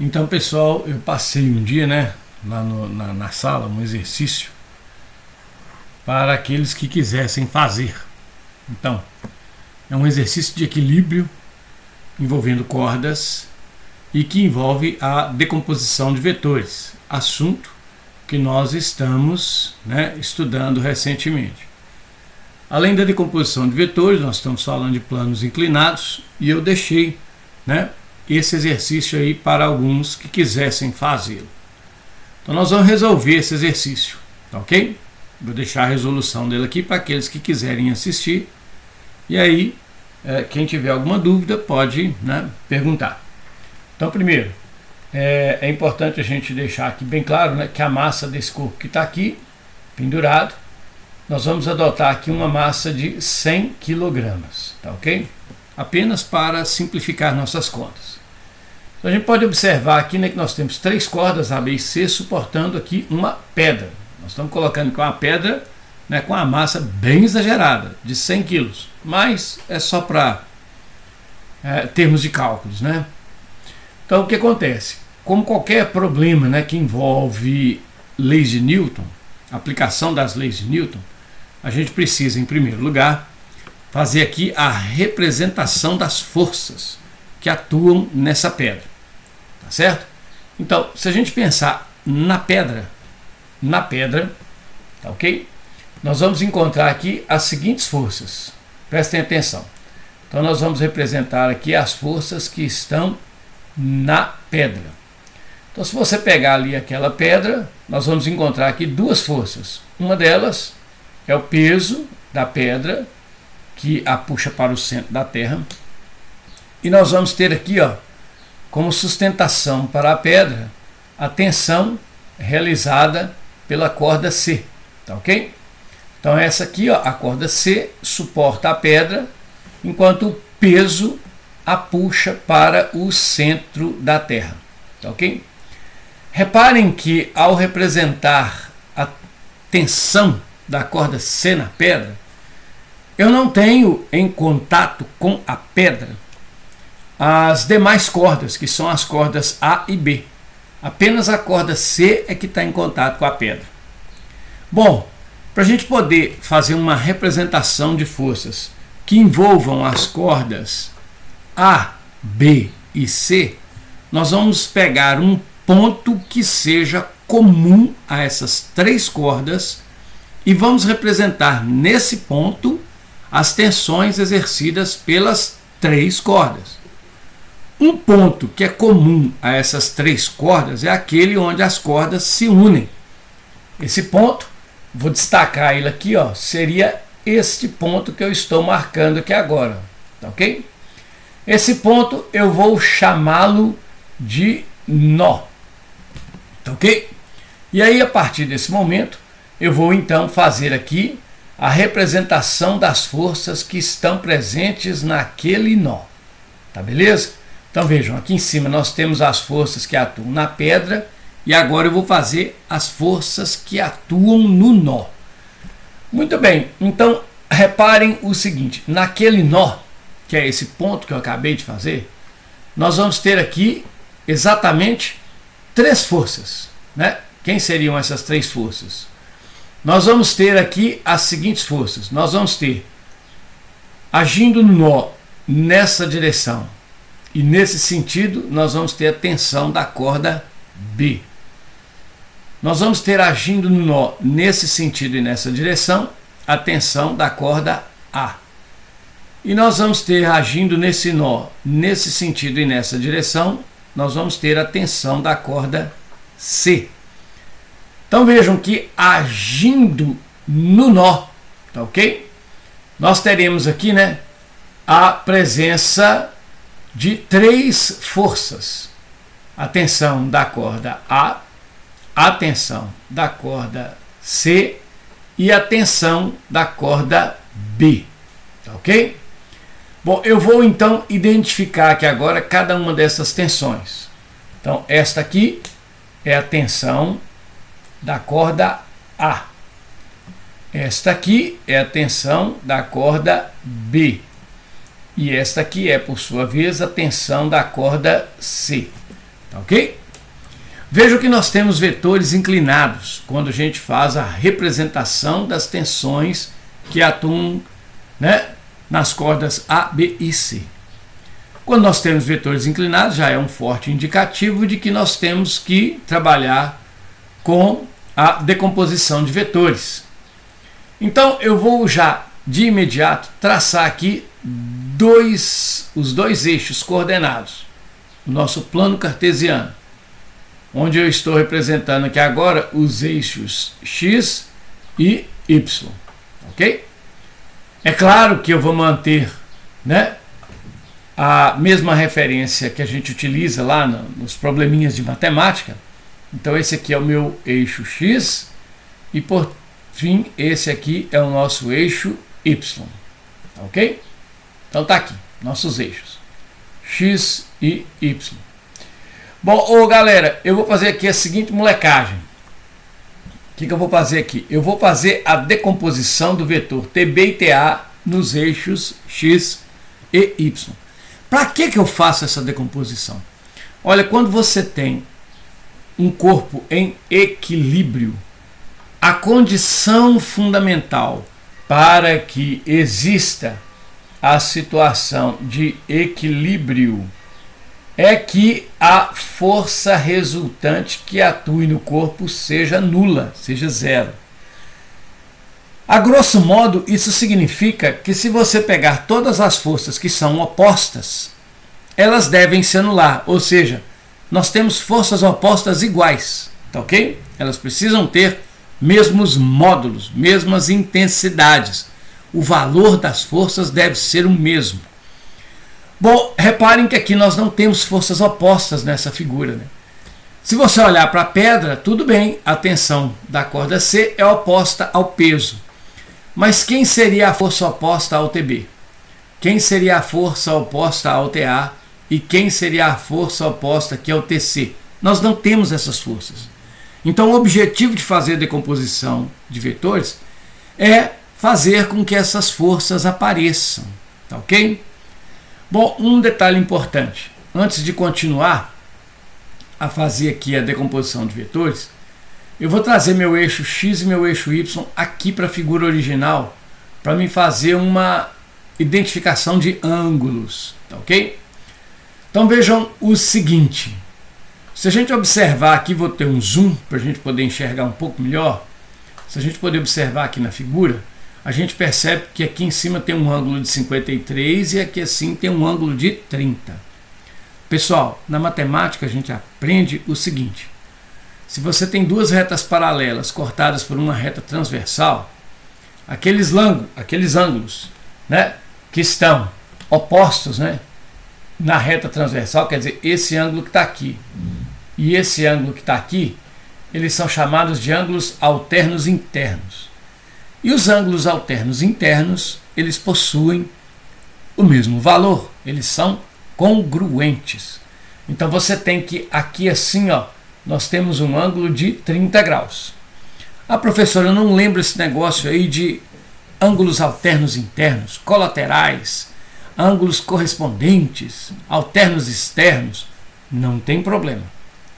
Então, pessoal, eu passei um dia, lá na sala, um exercício para aqueles que quisessem fazer. Então, é um exercício de equilíbrio envolvendo cordas e que envolve a decomposição de vetores, assunto que nós estamos estudando recentemente. Além da decomposição de vetores, nós estamos falando de planos inclinados e eu deixei esse exercício aí para alguns que quisessem fazê-lo. Então nós vamos resolver esse exercício, tá ok? Vou deixar a resolução dele aqui para aqueles que quiserem assistir. E aí, quem tiver alguma dúvida pode perguntar. Então, primeiro, é importante a gente deixar aqui bem claro que a massa desse corpo que está aqui, pendurado, nós vamos adotar aqui uma massa de 100 kg, tá ok? Apenas para simplificar nossas contas. Então, a gente pode observar aqui que nós temos 3 cordas A, B e C suportando aqui uma pedra. Nós estamos colocando com uma pedra com a massa bem exagerada, de 100 kg, mas é só para termos de cálculos, Então, o que acontece? Como qualquer problema que envolve leis de Newton, aplicação das leis de Newton, a gente precisa, em primeiro lugar, fazer aqui a representação das forças que atuam nessa pedra, tá certo? Então, se a gente pensar na pedra, tá ok? Nós vamos encontrar aqui as seguintes forças, prestem atenção. Então, nós vamos representar aqui as forças que estão na pedra. Então, se você pegar ali aquela pedra, nós vamos encontrar aqui 2 forças. Uma delas é o peso da pedra, que a puxa para o centro da Terra. E nós vamos ter aqui, como sustentação para a pedra, a tensão realizada pela corda C, tá ok? Então essa aqui, a corda C, suporta a pedra, enquanto o peso a puxa para o centro da Terra, tá ok? Reparem que ao representar a tensão da corda C na pedra, eu não tenho em contato com a pedra as demais cordas, que são as cordas A e B. Apenas a corda C é que está em contato com a pedra. Bom, para a gente poder fazer uma representação de forças que envolvam as cordas A, B e C, nós vamos pegar um ponto que seja comum a essas 3 cordas e vamos representar nesse ponto as tensões exercidas pelas 3 cordas. Um ponto que é comum a essas 3 cordas é aquele onde as cordas se unem. Esse ponto, vou destacar ele aqui, seria este ponto que eu estou marcando aqui agora, tá ok? Esse ponto eu vou chamá-lo de nó, tá ok? E aí, a partir desse momento, eu vou então fazer aqui a representação das forças que estão presentes naquele nó, tá beleza? Então vejam, aqui em cima nós temos as forças que atuam na pedra e agora eu vou fazer as forças que atuam no nó. Muito bem, então reparem o seguinte, naquele nó, que é esse ponto que eu acabei de fazer, nós vamos ter aqui exatamente 3 forças, Quem seriam essas 3 forças? Nós vamos ter aqui as seguintes forças. Nós vamos ter, agindo no nó nessa direção e nesse sentido, nós vamos ter a tensão da corda B. Nós vamos ter, agindo no nó nesse sentido e nessa direção, a tensão da corda A. E nós vamos ter, agindo nesse nó, nesse sentido e nessa direção, nós vamos ter a tensão da corda C. Então vejam que agindo no nó, tá ok? Nós teremos aqui a presença de 3 forças. A tensão da corda a tensão da corda C e a tensão da corda B, tá ok? Bom, eu vou então identificar aqui agora cada uma dessas tensões. Então esta aqui é a tensão da corda A. Esta aqui é a tensão da corda B. E esta aqui é, por sua vez, a tensão da corda C. Tá ok? Veja que nós temos vetores inclinados quando a gente faz a representação das tensões que atuam, né, nas cordas A, B e C. Quando nós temos vetores inclinados, já é um forte indicativo de que nós temos que trabalhar com a decomposição de vetores. Então eu vou já de imediato traçar aqui os dois eixos coordenados, o nosso plano cartesiano, onde eu estou representando aqui agora os eixos X e Y, ok? É claro que eu vou manter, né, a mesma referência que a gente utiliza lá nos probleminhas de matemática. Então esse aqui é o meu eixo X e por fim esse aqui é o nosso eixo Y, ok? Então tá aqui, nossos eixos X e Y. Bom, galera, eu vou fazer aqui a seguinte molecagem. O que eu vou fazer aqui? Eu vou fazer a decomposição do vetor TB e TA nos eixos X e Y. Para que eu faço essa decomposição? Olha, quando você tem um corpo em equilíbrio, a condição fundamental para que exista a situação de equilíbrio é que a força resultante que atue no corpo seja nula, seja zero. A grosso modo, isso significa que se você pegar todas as forças que são opostas, elas devem se anular, ou seja, nós temos forças opostas iguais, tá ok? Elas precisam ter mesmos módulos, mesmas intensidades. O valor das forças deve ser o mesmo. Bom, reparem que aqui nós não temos forças opostas nessa figura, né? Se você olhar para a pedra, tudo bem, a tensão da corda C é oposta ao peso. Mas quem seria a força oposta ao TB? Quem seria a força oposta ao TA? E quem seria a força oposta aqui ao TC? Nós não temos essas forças. Então o objetivo de fazer a decomposição de vetores é fazer com que essas forças apareçam, tá ok? Bom, um detalhe importante, antes de continuar a fazer aqui a decomposição de vetores, eu vou trazer meu eixo X e meu eixo Y aqui para a figura original, para me fazer uma identificação de ângulos, tá ok? Então vejam o seguinte, se a gente observar aqui, vou ter um zoom para a gente poder enxergar um pouco melhor. Se a gente poder observar aqui na figura, a gente percebe que aqui em cima tem um ângulo de 53 e aqui assim tem um ângulo de 30. Pessoal, na matemática a gente aprende o seguinte: se você tem duas retas paralelas cortadas por uma reta transversal, aqueles ângulos, né, que estão opostos, né, na reta transversal, quer dizer, esse ângulo que está aqui e esse ângulo que está aqui, eles são chamados de ângulos alternos internos. E os ângulos alternos internos, eles possuem o mesmo valor, eles são congruentes. Então você tem que, aqui assim, ó, nós temos um ângulo de 30 graus. Ah, professor, eu não lembro esse negócio aí de ângulos alternos internos, colaterais, ângulos correspondentes, alternos externos. Não tem problema.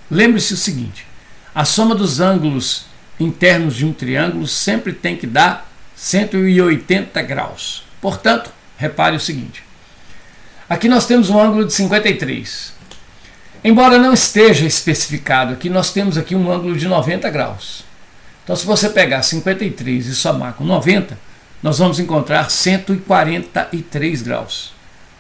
Lembre-se o seguinte: a soma dos ângulos internos de um triângulo sempre tem que dar 180 graus. Portanto, repare o seguinte: aqui nós temos um ângulo de 53. Embora não esteja especificado aqui, nós temos aqui um ângulo de 90 graus. Então, se você pegar 53 e somar com 90, nós vamos encontrar 143 graus.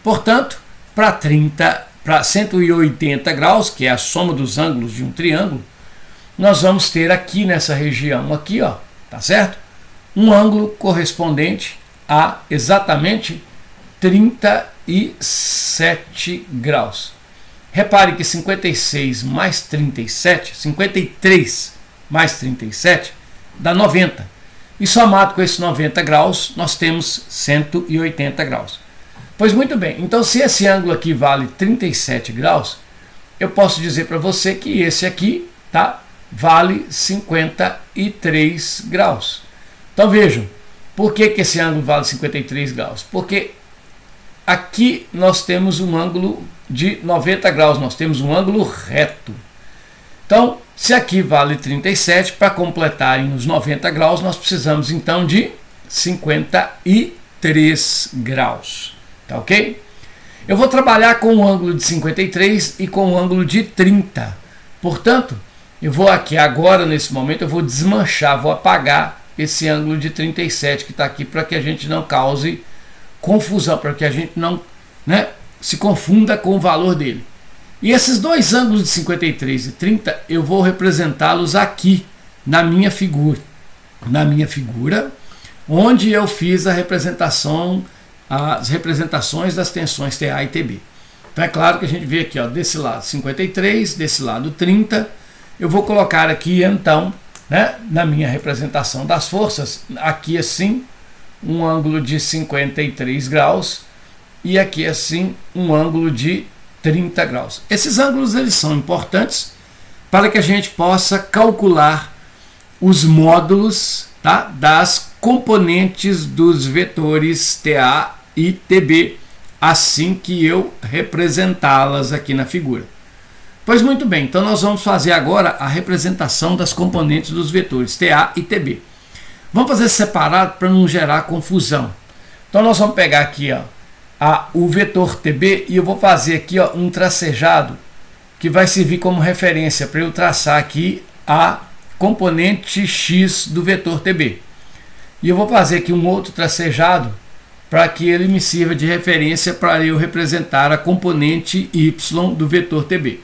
Portanto, para 180 graus, que é a soma dos ângulos de um triângulo, nós vamos ter aqui nessa região, aqui, ó, tá certo? Um ângulo correspondente a exatamente 37 graus. Repare que 56 mais 37, 53 mais 37 dá 90. E somado com esses 90 graus, nós temos 180 graus. Pois muito bem, então se esse ângulo aqui vale 37 graus, eu posso dizer para você que esse aqui, tá, vale 53 graus. Então vejam, por que esse ângulo vale 53 graus? Porque aqui nós temos um ângulo de 90 graus, nós temos um ângulo reto. Então, se aqui vale 37, para completarem os 90 graus, nós precisamos então de 53 graus. Tá ok? Eu vou trabalhar com um ângulo de 53 e com um ângulo de 30. Portanto, eu vou aqui agora, nesse momento, eu vou desmanchar, vou apagar esse ângulo de 37 que está aqui, para que a gente não cause confusão, para que a gente não, né, se confunda com o valor dele. E esses dois ângulos de 53 e 30, eu vou representá-los aqui na minha figura. Na minha figura, onde eu fiz a representação, as representações das tensões TA e TB. Então é claro que a gente vê aqui, ó, desse lado 53, desse lado 30. Eu vou colocar aqui então, né, na minha representação das forças, aqui assim, um ângulo de 53 graus e aqui assim um ângulo de 30 graus. Esses ângulos eles são importantes para que a gente possa calcular os módulos, tá, das componentes dos vetores TA e TB, assim que eu representá-las aqui na figura. Pois muito bem, então nós vamos fazer agora a representação das componentes dos vetores TA e TB. Vamos fazer separado para não gerar confusão. Então nós vamos pegar aqui, ó, o vetor TB e eu vou fazer aqui, ó, um tracejado que vai servir como referência para eu traçar aqui a componente X do vetor TB. E eu vou fazer aqui um outro tracejado para que ele me sirva de referência para eu representar a componente Y do vetor TB.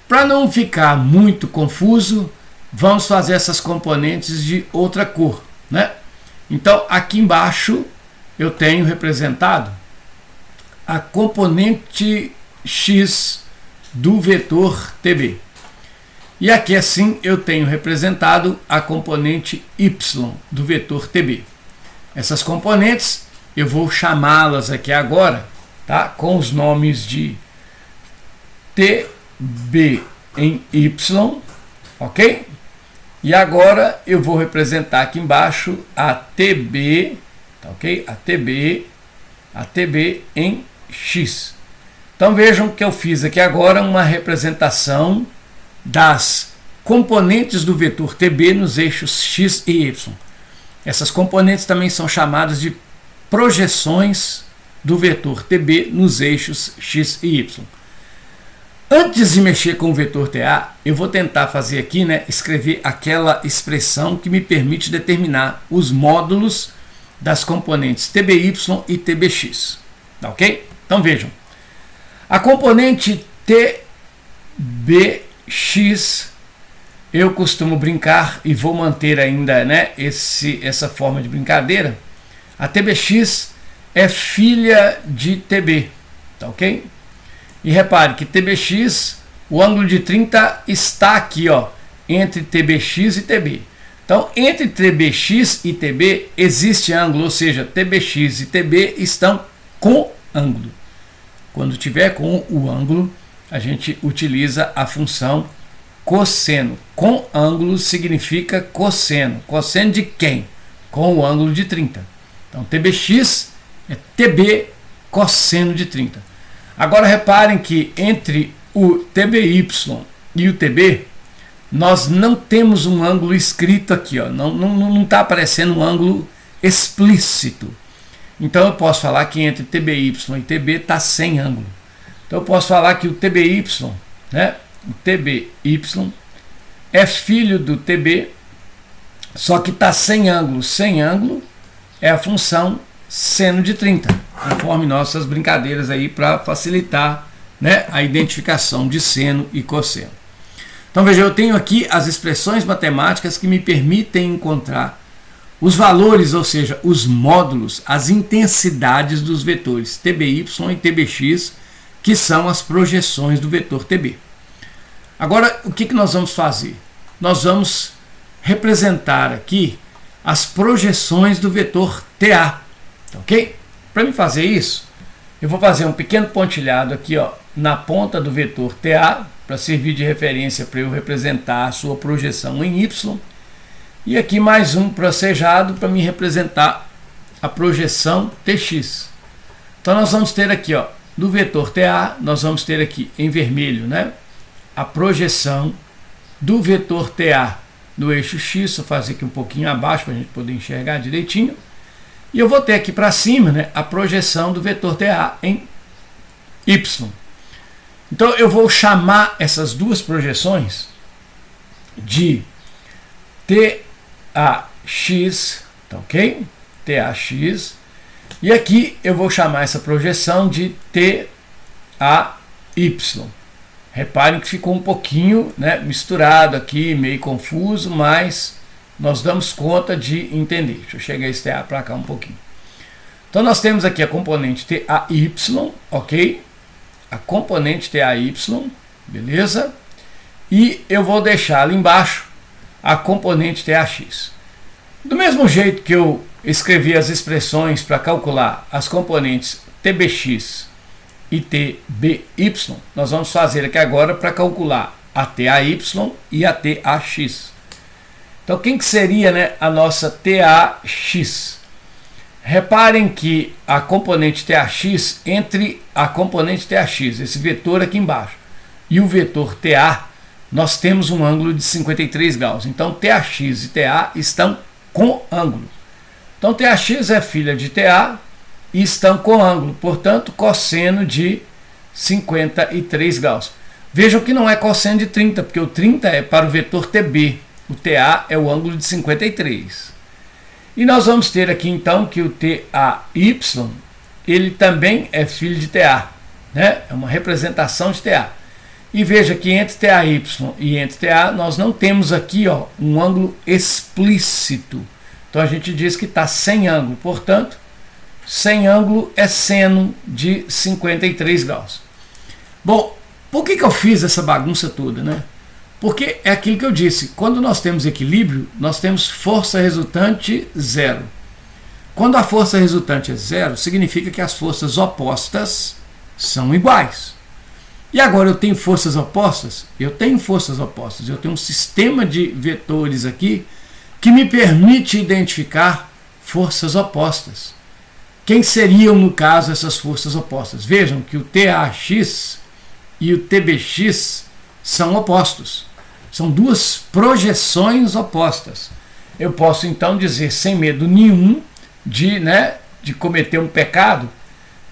Para não ficar muito confuso, vamos fazer essas componentes de outra cor, né? Então, aqui embaixo eu tenho representado a componente X do vetor TB. E aqui assim eu tenho representado a componente Y do vetor TB. Essas componentes eu vou chamá-las aqui agora, tá, com os nomes de TB em Y, ok? E agora eu vou representar aqui embaixo a TB, tá, ok? A TB em X. Então vejam que eu fiz aqui agora uma representação das componentes do vetor TB nos eixos X e Y. Essas componentes também são chamadas de projeções do vetor TB nos eixos X e Y. Antes de mexer com o vetor TA, eu vou tentar fazer aqui, né, escrever aquela expressão que me permite determinar os módulos das componentes TBY e TBX. Tá ok? Então vejam. A componente TBX, eu costumo brincar e vou manter ainda, né, essa forma de brincadeira. A TBX é filha de TB, tá ok? E repare que TBX, o ângulo de 30 está aqui, ó, entre TBX e TB. Então, entre TBX e TB existe ângulo, ou seja, TBX e TB estão com ângulo. Quando tiver com o ângulo, a gente utiliza a função cosseno. Com ângulo significa cosseno. Cosseno de quem? Com o ângulo de 30. Então, TBX é TB cosseno de 30. Agora, reparem que entre o TBY e o TB, nós não temos um ângulo escrito aqui, ó. Não está aparecendo um ângulo explícito. Então, eu posso falar que entre TBY e TB está sem ângulo. Então, eu posso falar que o TBY, né, o TBY é filho do TB, só que está sem ângulo. Sem ângulo é a função seno de 30, conforme nossas brincadeiras aí para facilitar, né, a identificação de seno e cosseno. Então veja, eu tenho aqui as expressões matemáticas que me permitem encontrar os valores, ou seja, os módulos, as intensidades dos vetores TBY e TBX, que são as projeções do vetor TB. Agora, o que nós vamos fazer? Nós vamos representar aqui as projeções do vetor TA. Ok? Para me fazer isso, eu vou fazer um pequeno pontilhado aqui, ó, na ponta do vetor TA, para servir de referência para eu representar a sua projeção em Y. E aqui mais um tracejado para me representar a projeção TX. Então nós vamos ter aqui, ó, do vetor TA, nós vamos ter aqui em vermelho, né, a projeção do vetor TA no eixo X. Vou fazer aqui um pouquinho abaixo para a gente poder enxergar direitinho. E eu vou ter aqui para cima, né, a projeção do vetor TA em Y. Então eu vou chamar essas duas projeções de TAX, tá ok? TAX. E aqui eu vou chamar essa projeção de TAY. Reparem que ficou um pouquinho, né, misturado aqui, meio confuso, mas nós damos conta de entender. Deixa eu chegar esse TA para cá um pouquinho. Então nós temos aqui a componente TAY, ok? A componente TAY, beleza? E eu vou deixar ali embaixo a componente TAX. Do mesmo jeito que eu escrevi as expressões para calcular as componentes TBX e TBY, nós vamos fazer aqui agora para calcular a TAY e a TAX. Então, quem que seria, né, a nossa TAX? Reparem que a componente TAX, entre a componente TAX, esse vetor aqui embaixo, e o vetor TA, nós temos um ângulo de 53 graus. Então, TAX e TA estão com ângulo. Então, TAX é filha de TA e estão com ângulo, portanto, cosseno de 53 graus. Vejam que não é cosseno de 30, porque o 30 é para o vetor TB, o TA é o ângulo de 53. E nós vamos ter aqui então que o TAY, ele também é filho de TA, né? É uma representação de TA. E veja que entre TAY e entre TA nós não temos aqui, ó, um ângulo explícito. Então a gente diz que está sem ângulo, portanto, sem ângulo é seno de 53 graus. Bom, por que eu fiz essa bagunça toda, né? Porque é aquilo que eu disse, quando nós temos equilíbrio, nós temos força resultante zero. Quando a força resultante é zero, significa que as forças opostas são iguais. E agora eu tenho forças opostas? Eu tenho forças opostas, eu tenho um sistema de vetores aqui que me permite identificar forças opostas. Quem seriam, no caso, essas forças opostas? Vejam que o TAX e o TBX são opostos. São duas projeções opostas. Eu posso então dizer, sem medo nenhum de cometer um pecado,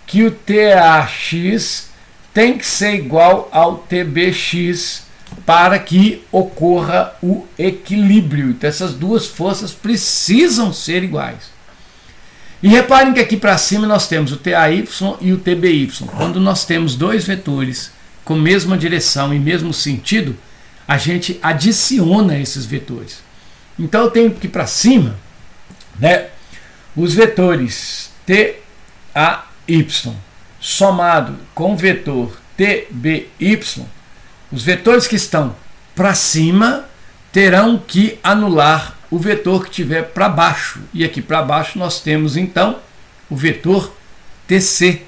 que o TAX tem que ser igual ao TBX para que ocorra o equilíbrio. Então essas duas forças precisam ser iguais. E reparem que aqui para cima nós temos o TAY e o TBY. Quando nós temos dois vetores com mesma direção e mesmo sentido, a gente adiciona esses vetores. Então eu tenho que para cima, né, os vetores TAY somado com o vetor TBY, os vetores que estão para cima terão que anular o vetor que estiver para baixo. E aqui para baixo nós temos então o vetor TC,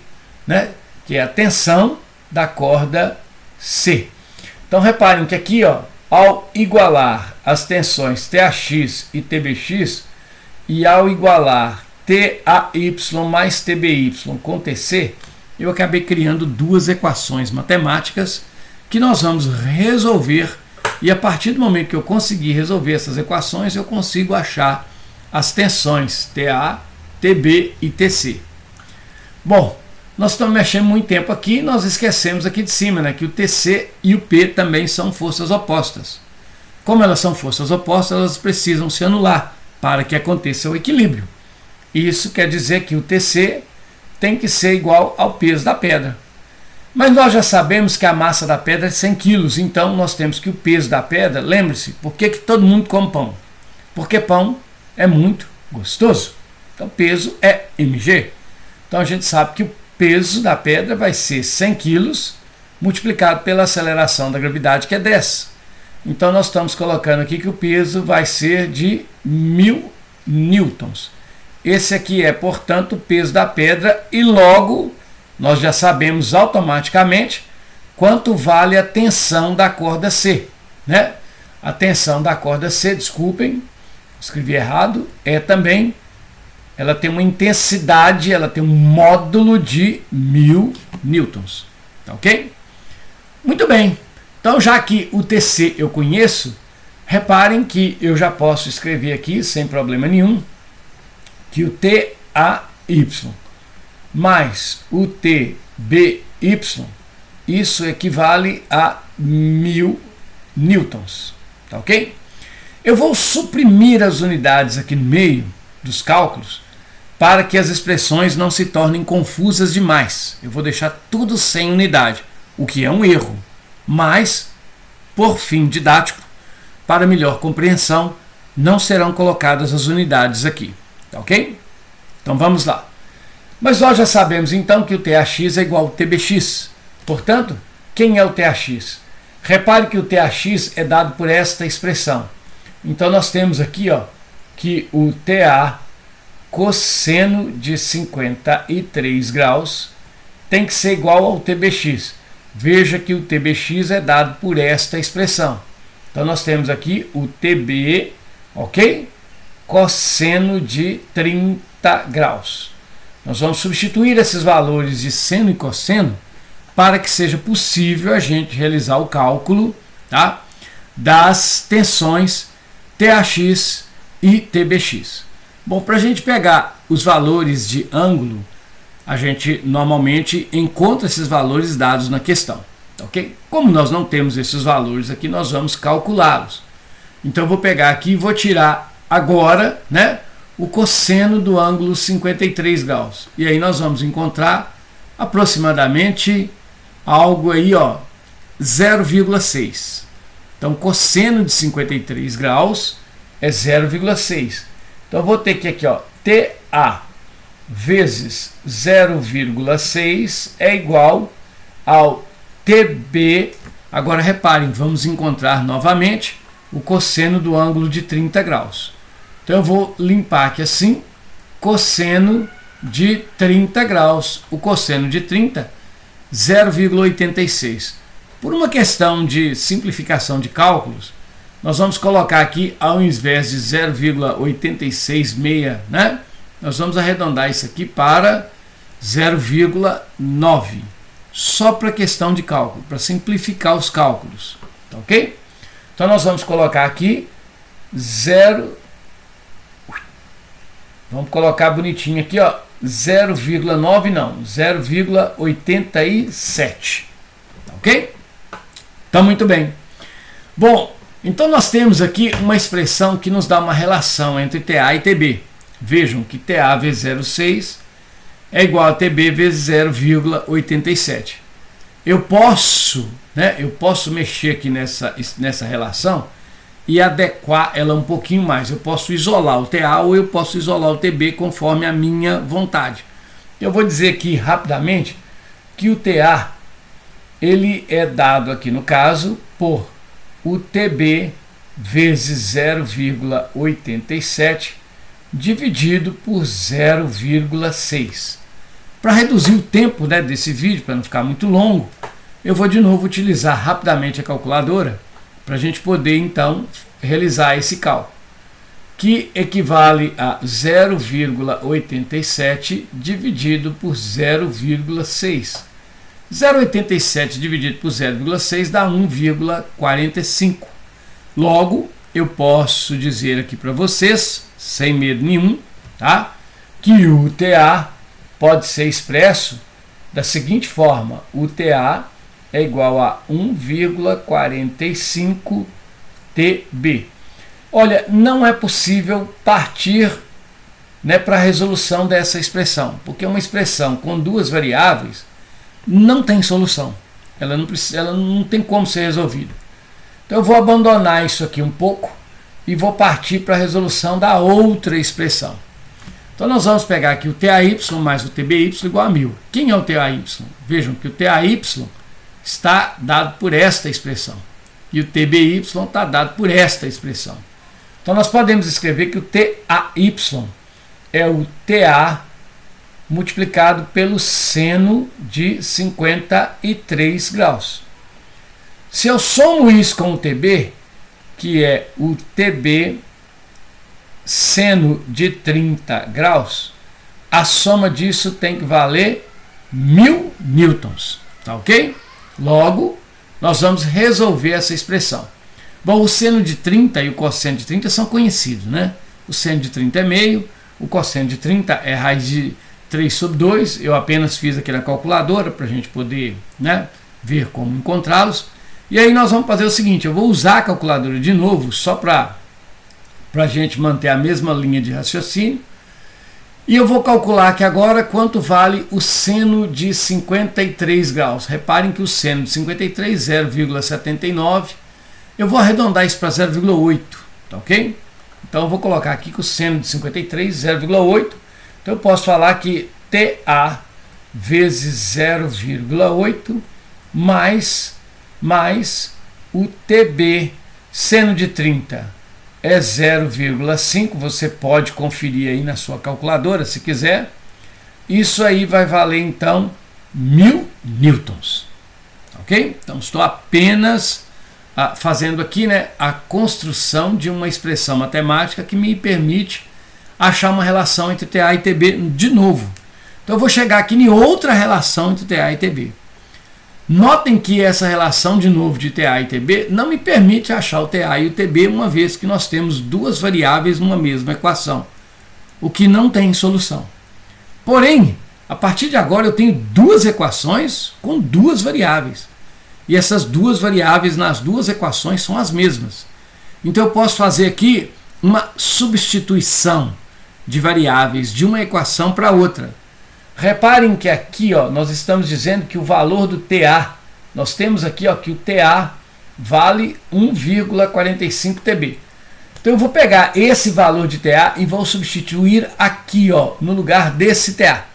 né, que é a tensão da corda C. Então reparem que aqui, ó, ao igualar as tensões TAX e TBX e ao igualar TAY mais TBY com TC, eu acabei criando duas equações matemáticas que nós vamos resolver, e a partir do momento que eu conseguir resolver essas equações, eu consigo achar as tensões TA, TB e TC. Bom, nós estamos mexendo muito tempo aqui, nós esquecemos aqui de cima, né, que o TC e o P também são forças opostas. Como elas são forças opostas, elas precisam se anular para que aconteça o equilíbrio. Isso quer dizer que o TC tem que ser igual ao peso da pedra. Mas nós já sabemos que a massa da pedra é 100 kg, então nós temos que o peso da pedra, lembre-se, por que todo mundo come pão? Porque pão é muito gostoso. Então peso é mg. Então a gente sabe que o peso da pedra vai ser 100 kg multiplicado pela aceleração da gravidade, que é 10. Então nós estamos colocando aqui que o peso vai ser de 1000 newtons. Esse aqui é, portanto, o peso da pedra, e logo nós já sabemos automaticamente quanto vale a tensão da corda C, né? A tensão da corda C, desculpem, escrevi errado, é também ela tem uma intensidade, ela tem um módulo de 1000 newtons, tá ok? Muito bem, então já que o TC eu conheço, reparem que eu já posso escrever aqui, sem problema nenhum, que o TAY mais o TBY, isso equivale a 1000 newtons, tá ok? Eu vou suprimir as unidades aqui no meio dos cálculos para que as expressões não se tornem confusas demais. Eu vou deixar tudo sem unidade, o que é um erro, mas, por fim didático, para melhor compreensão, não serão colocadas as unidades aqui, tá ok? Então vamos lá. Mas nós já sabemos então que o TAX é igual ao TBX. Portanto, quem é o TAX? Repare que o TAX é dado por esta expressão. Então nós temos aqui, ó, que o TA cosseno de 53 graus tem que ser igual ao TBX. Veja que o TBX é dado por esta expressão. Então nós temos aqui o TB, ok? Cosseno de 30 graus. Nós vamos substituir esses valores de seno e cosseno para que seja possível a gente realizar o cálculo, tá, das tensões TAX e TBX. Bom, para a gente pegar os valores de ângulo, a gente normalmente encontra esses valores dados na questão, ok? Como nós não temos esses valores aqui, nós vamos calculá-los. Então eu vou pegar aqui e vou tirar agora, né, o cosseno do ângulo 53 graus. E aí nós vamos encontrar aproximadamente algo aí, ó, 0,6. Então cosseno de 53 graus é 0,6. Então eu vou ter que aqui, ó, TA vezes 0,6 é igual ao TB. Agora reparem, vamos encontrar novamente o cosseno do ângulo de 30 graus. Então eu vou limpar aqui assim, cosseno de 30 graus. O cosseno de 30, 0,86. Por uma questão de simplificação de cálculos, nós vamos colocar aqui, ao invés de 0,866, né? Nós vamos arredondar isso aqui para 0,9. Só para questão de cálculo, para simplificar os cálculos. Tá ok? Então nós vamos colocar aqui 0. Vamos colocar bonitinho aqui, ó, 0,9 não, 0,87. Tá ok? Então muito bem. Bom, então nós temos aqui uma expressão que nos dá uma relação entre TA e TB. Vejam que TA vezes 0,6 é igual a TB vezes 0,87. Eu posso mexer aqui nessa relação e adequar ela um pouquinho mais. Eu posso isolar o TA ou eu posso isolar o TB conforme a minha vontade. Eu vou dizer aqui rapidamente que o TA ele é dado aqui no caso por o TB vezes 0,87 dividido por 0,6. Para reduzir o tempo, né, desse vídeo, para não ficar muito longo, eu vou de novo utilizar rapidamente a calculadora para a gente poder então realizar esse cálculo, que equivale a 0,87 dividido por 0,6. 0,87 dividido por 0,6 dá 1,45. Logo, eu posso dizer aqui para vocês, sem medo nenhum, tá, que o TA pode ser expresso da seguinte forma: o TA é igual a 1,45 TB. Olha, não é possível partir, né, para a resolução dessa expressão, porque uma expressão com duas variáveis não tem solução. Ela não tem como ser resolvida. Então eu vou abandonar isso aqui um pouco e vou partir para a resolução da outra expressão. Então nós vamos pegar aqui o TAY mais o TBY igual a 1000. Quem é o TAY? Vejam que o TAY está dado por esta expressão e o TBY está dado por esta expressão. Então nós podemos escrever que o TAY é o TA multiplicado pelo seno de 53 graus. Se eu somo isso com o TB, que é o TB seno de 30 graus, a soma disso tem que valer 1000 newtons, tá ok? Logo, nós vamos resolver essa expressão. Bom, o seno de 30 e o cosseno de 30 são conhecidos, né? O seno de 30 é meio, o cosseno de 30 é raiz de 3 sobre 2. Eu apenas fiz aqui na calculadora para a gente poder, né, ver como encontrá-los. E aí nós vamos fazer o seguinte, eu vou usar a calculadora de novo, só para a gente manter a mesma linha de raciocínio. E eu vou calcular aqui agora quanto vale o seno de 53 graus. Reparem que o seno de 53 é 0,79. Eu vou arredondar isso para 0,8, tá ok? Então eu vou colocar aqui que o seno de 53 é 0,8. Então eu posso falar que TA vezes 0,8 mais o TB, seno de 30 é 0,5, você pode conferir aí na sua calculadora se quiser. Isso aí vai valer então 1000 newtons, ok? Então estou apenas fazendo aqui, né, a construção de uma expressão matemática que me permite achar uma relação entre TA e TB de novo. Então eu vou chegar aqui em outra relação entre TA e TB. Notem que essa relação de novo de TA e TB não me permite achar o TA e o TB, uma vez que nós temos duas variáveis numa mesma equação, o que não tem solução. Porém, a partir de agora eu tenho duas equações com duas variáveis. E essas duas variáveis nas duas equações são as mesmas. Então eu posso fazer aqui uma substituição de variáveis de uma equação para outra. Reparem que aqui, ó, nós estamos dizendo que o valor do TA, nós temos aqui, ó, que o TA vale 1,45 TB. Então eu vou pegar esse valor de TA e vou substituir aqui, ó, no lugar desse TA.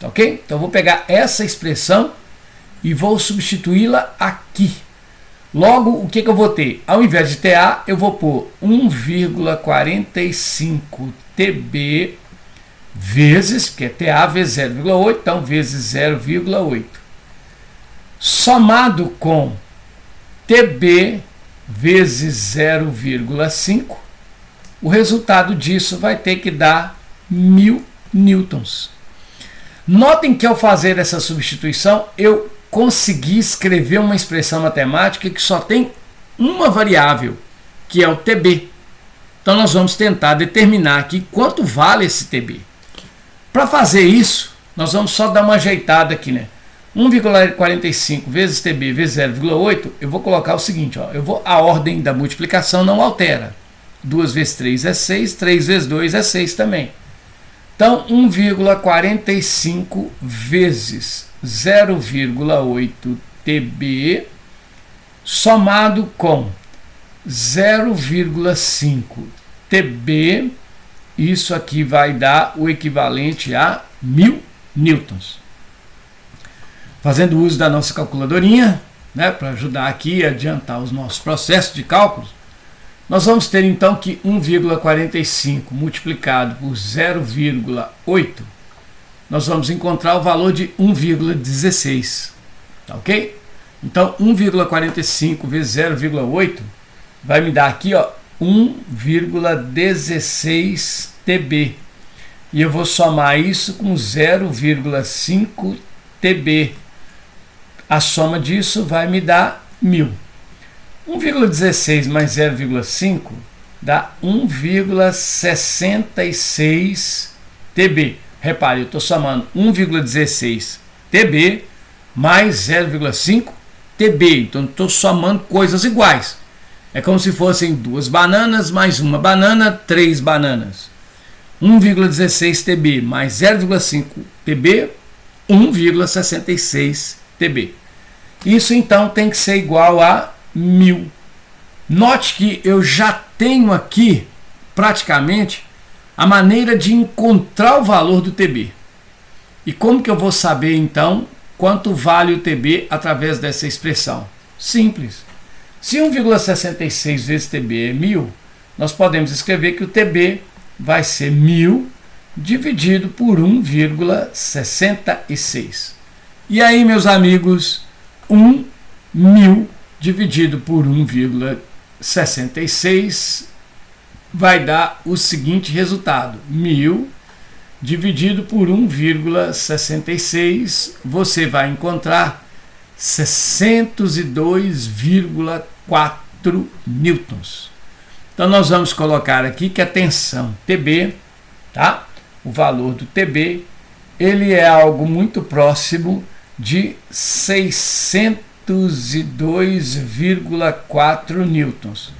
Tá ok? Então eu vou pegar essa expressão e vou substituí-la aqui. Logo, o que eu vou ter? Ao invés de TA, eu vou pôr 1,45 TB vezes, que é TA vezes 0,8, então vezes 0,8. Somado com TB vezes 0,5, o resultado disso vai ter que dar 1000 newtons. Notem que ao fazer essa substituição, eu consegui escrever uma expressão matemática que só tem uma variável, que é o TB. Então nós vamos tentar determinar aqui quanto vale esse TB. Para fazer isso, nós vamos só dar uma ajeitada aqui, né? 1,45 vezes TB vezes 0,8, eu vou colocar o seguinte, ó, a ordem da multiplicação não altera. 2 vezes 3 é 6, 3 vezes 2 é 6 também. Então, 1,45 vezes 0,8 TB somado com 0,5 TB, isso aqui vai dar o equivalente a 1000 newtons. Fazendo uso da nossa calculadorinha, né, para ajudar aqui a adiantar os nossos processos de cálculos, nós vamos ter então que 1,45 multiplicado por 0,8, nós vamos encontrar o valor de 1,16, tá ok? Então 1,45 vezes 0,8 vai me dar aqui, ó, 1,16 TB. E eu vou somar isso com 0,5 TB. A soma disso vai me dar 1000. 1,16 mais 0,5 dá 1,66 TB. Repare, eu estou somando 1,16 TB mais 0,5 TB. Então estou somando coisas iguais. É como se fossem 2 bananas mais uma banana, 3 bananas. 1,16 TB mais 0,5 TB, 1,66 TB. Isso então tem que ser igual a 1000. Note que eu já tenho aqui praticamente a maneira de encontrar o valor do TB. E como que eu vou saber então quanto vale o TB através dessa expressão? Simples. Se 1,66 vezes TB é 1000, nós podemos escrever que o TB vai ser 1000 dividido por 1,66. E aí, meus amigos, 1000 dividido por 1,66 vai dar o seguinte resultado: 1000 dividido por 1,66, você vai encontrar 602,4 newtons. Então nós vamos colocar aqui que a tensão TB, tá? O valor do TB, ele é algo muito próximo de 602,4 newtons.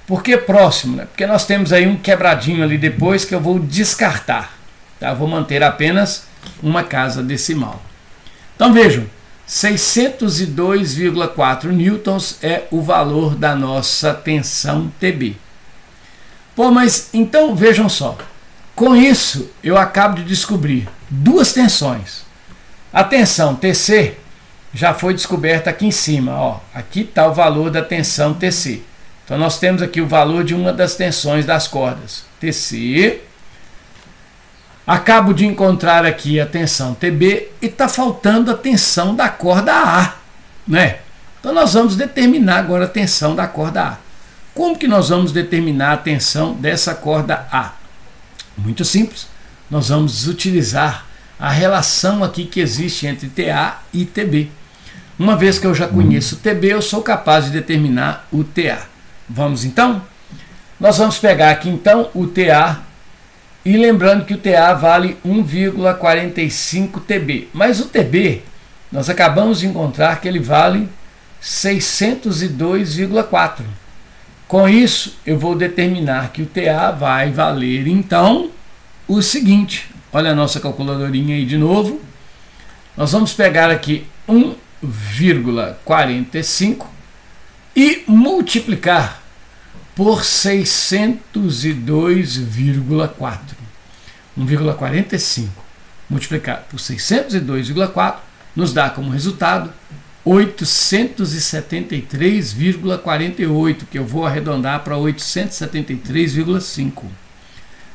Por que próximo? Né? Porque nós temos aí um quebradinho ali depois que eu vou descartar. Tá? Vou manter apenas uma casa decimal. Então vejam, 602,4 newtons é o valor da nossa tensão TB. Pô, mas então vejam só. Com isso, eu acabo de descobrir duas tensões. A tensão TC já foi descoberta aqui em cima. Ó. Aqui está o valor da tensão TC. Então nós temos aqui o valor de uma das tensões das cordas. TC. Acabo de encontrar aqui a tensão TB e está faltando a tensão da corda A. Né? Então nós vamos determinar agora a tensão da corda A. Como que nós vamos determinar a tensão dessa corda A? Muito simples. Nós vamos utilizar a relação aqui que existe entre TA e TB. Uma vez que eu já conheço o TB, eu sou capaz de determinar o TA. Vamos então? Nós vamos pegar aqui então o TA e lembrando que o TA vale 1,45 TB. Mas o TB, nós acabamos de encontrar que ele vale 602,4. Com isso, eu vou determinar que o TA vai valer, então, o seguinte. Olha a nossa calculadorinha aí de novo. Nós vamos pegar aqui 1,45 e multiplicar por 602,4. 1,45 multiplicar por 602,4 nos dá como resultado 873,48, que eu vou arredondar para 873,5.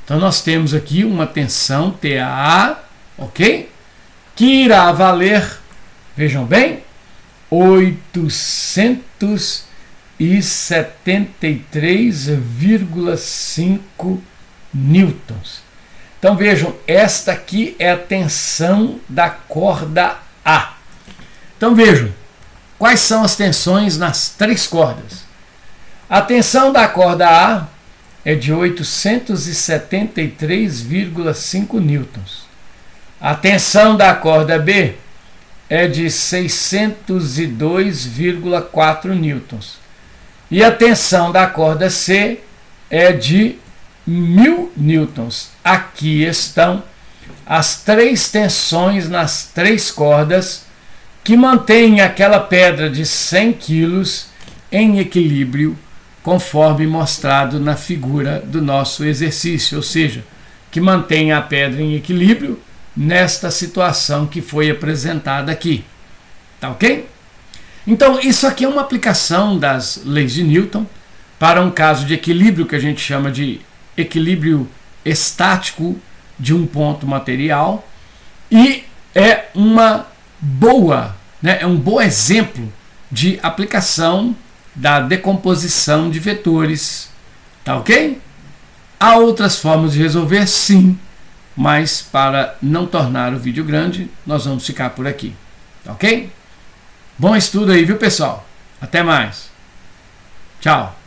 Então nós temos aqui uma tensão TA, ok? Que irá valer, vejam bem, 873,5 newtons. Então vejam, esta aqui é a tensão da corda A. Então vejam, quais são as tensões nas três cordas? A tensão da corda A é de 873,5 newtons. A tensão da corda B é de 602,4 newtons. E a tensão da corda C é de 1000 newtons. Aqui estão as três tensões nas três cordas que mantém aquela pedra de 100 quilos em equilíbrio, conforme mostrado na figura do nosso exercício, ou seja, que mantém a pedra em equilíbrio nesta situação que foi apresentada aqui. Tá ok? Então, isso aqui é uma aplicação das leis de Newton para um caso de equilíbrio que a gente chama de equilíbrio estático de um ponto material, e é uma boa, né, é um bom exemplo de aplicação da decomposição de vetores. Tá ok? Há outras formas de resolver, sim, mas para não tornar o vídeo grande, nós vamos ficar por aqui. Tá ok? Bom estudo aí, viu, pessoal? Até mais. Tchau.